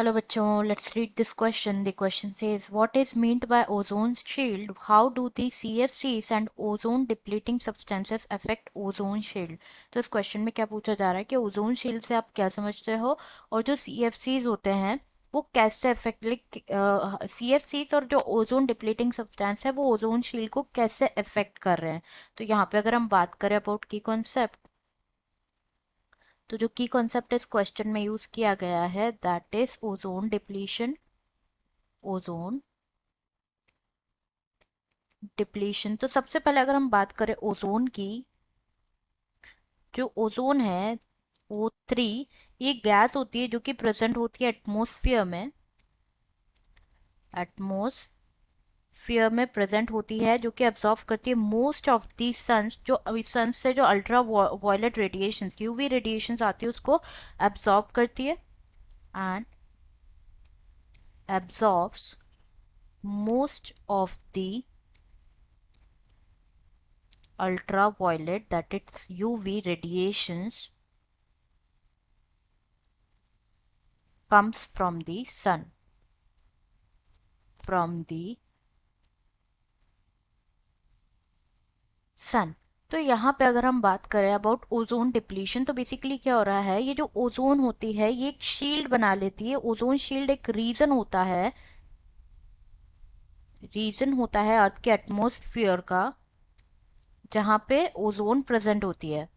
Hello bachcho, let's read this question. The question says, what is meant by ozone shield? How do the CFCs and ozone depleting substances affect ozone shield? तो इस question में क्या पूछा जा रहा है कि ओजोन शील्ड से आप क्या समझते हो और जो CFCs होते हैं वो कैसे अफेक्ट CFCs और जो ओजोन डिप्लीटिंग सब्सटेंस है वो ओजोन शील्ड को कैसे अफेक्ट कर रहे हैं। तो यहाँ पे अगर हम बात करें अबाउट की कॉन्सेप्ट, तो जो की कॉन्सेप्ट इस क्वेश्चन में यूज किया गया है that is ozone depletion. Ozone depletion, तो सबसे पहले अगर हम बात करें ओजोन की, जो ओजोन है O3, ये गैस होती है जो कि प्रेजेंट होती है एटमॉस्फेयर में। एटमॉस्फेयर में प्रेजेंट होती है जो कि एब्जॉर्व करती है मोस्ट ऑफ दी सन्स, जो सन से जो ultraviolet radiations, UV radiations आती है उसको एब्जॉर्ब करती है and absorbs most of the ultraviolet, that is UV radiations, comes from the sun. From the sun. तो यहाँ पे अगर हम बात करें अबाउट ओजोन डिप्लीशन, तो बेसिकली क्या हो रहा है, ये जो ओजोन होती है ये एक शील्ड बना लेती है। ओजोन शील्ड एक रीजन होता है अर्थ के एटमॉस्फेयर का जहाँ पे ओजोन प्रेजेंट होती है।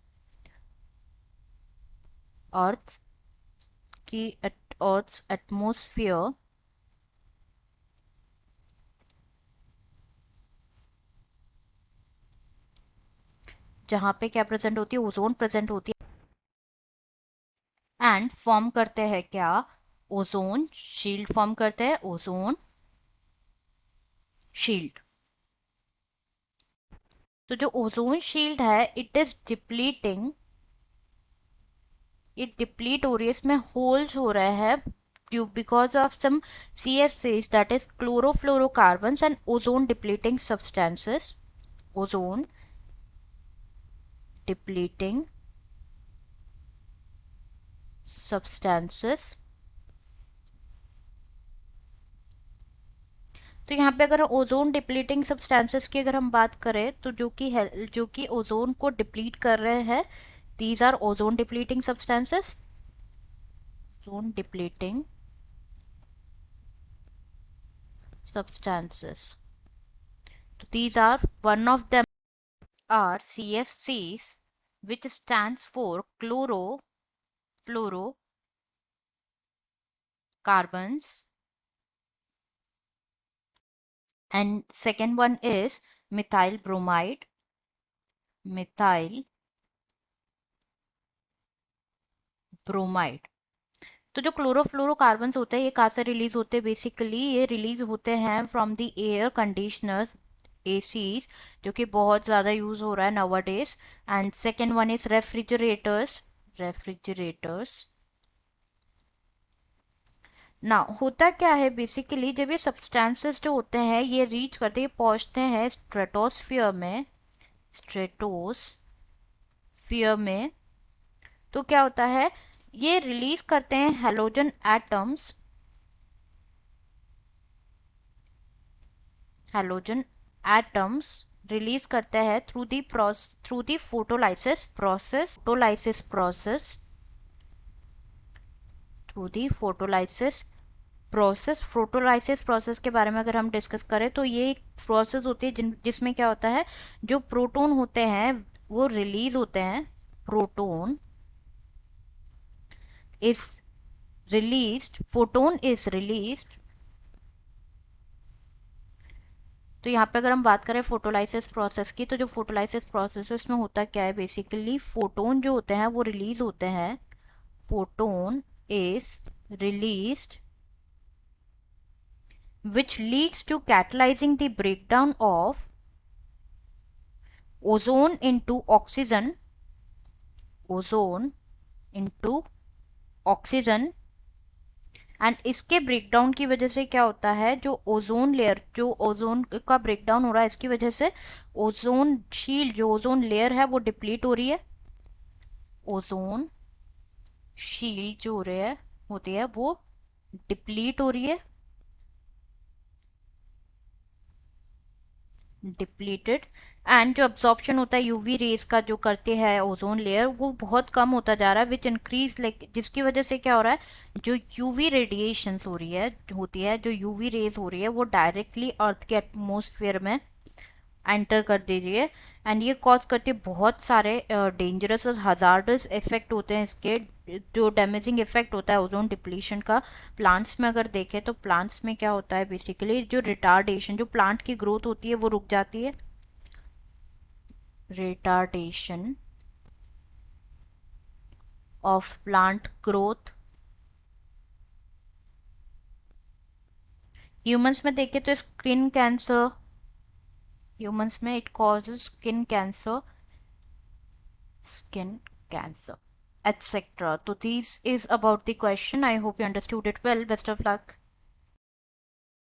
अर्थ की अर्थ एटमॉस्फेयर जहाँ पे क्या प्रेजेंट होती है, ओजोन प्रेजेंट होती है एंड फॉर्म करते हैं क्या, ओजोन शील्ड फॉर्म करते हैं, ओजोन शील्ड। तो जो ओजोन शील्ड है इट इज डिप्लीटिंग, ये डिप्लीट हो रही है, इसमें होल्स हो रहे हैं due because of some CFCs, that is chlorofluorocarbons and ozone depleting substances. Ozone depleting substances. तो यहाँ पे अगर ओजोन डिप्लीटिंग सब्सटेंसेस की अगर हम बात करें तो जो कि ओजोन को डिप्लीट कर रहे हैं, these are ozone depleting substances. Ozone depleting substances. These are, one of them are CFCs, which stands for chlorofluorocarbons, and second one is methyl bromide. methyl bromide. तो जो क्लोरोफ्लोरोकार्बन्स होते हैं ये कहाँ से रिलीज होते हैं, बेसिकली ये रिलीज होते हैं from the air conditioners, ACs, जो कि बहुत ज़्यादा यूज हो रहा है nowadays. And second one is refrigerators. ना होता क्या है बेसिकली, जब ये सब्सटेंसेस जो होते हैं ये रीच करते हैं, पहुंचते हैं स्ट्रेटोस्फियर में, तो क्या होता है, ये रिलीज करते हैं हैलोजन एटम्स रिलीज करते हैं थ्रू दी फोटोलाइसिस प्रोसेस के बारे में अगर हम डिस्कस करें तो ये एक प्रोसेस होती है जिसमें क्या होता है, जो प्रोटॉन होते हैं वो रिलीज होते हैं। Proton is photon is released. तो यहाँ पे अगर हम बात करें फोटोलाइसिस प्रोसेस की, तो जो फोटोलाइसिस प्रोसेस में होता क्या है, बेसिकली फोटोन जो होते हैं वो रिलीज होते हैं। Photon is released which leads to catalyzing the breakdown of ozone into oxygen and इसके ब्रेकडाउन की वजह से क्या होता है, जो ओजोन का ब्रेकडाउन हो रहा है इसकी वजह से ओजोन शील्ड, जो ओजोन लेयर है वो डिप्लीट हो रही है। ओजोन शील्ड जो हो रही है होती है वो डिप्लीट हो रही है, डिप्लीटेड। एंड जो अब्जॉर्प्शन होता है यूवी रेज का जो करते हैं ओजोन लेयर, वो बहुत कम होता जा रहा है, विच इंक्रीज लाइक, जिसकी वजह से क्या हो रहा है, जो यूवी रेडिएशन हो रही है होती है, जो यूवी रेज हो रही है वो डायरेक्टली अर्थ के एटमोसफेयर में एंटर कर दीजिए। एंड ये कॉज करती है बहुत सारे डेंजरस और हजार्डस इफेक्ट होते हैं इसके। जो डैमेजिंग इफेक्ट होता है ओजोन डिप्लीशन का, प्लांट्स में अगर देखें तो प्लांट्स में क्या होता है, बेसिकली जो रिटार्डेशन, जो प्लांट की ग्रोथ होती है वो रुक जाती है, retardation of plant growth. Humans में देखें तो स्किन कैंसर, ह्यूमंस में it causes skin cancer, skin cancer, etc. So this is about the question. I hope you understood it well. Best of luck.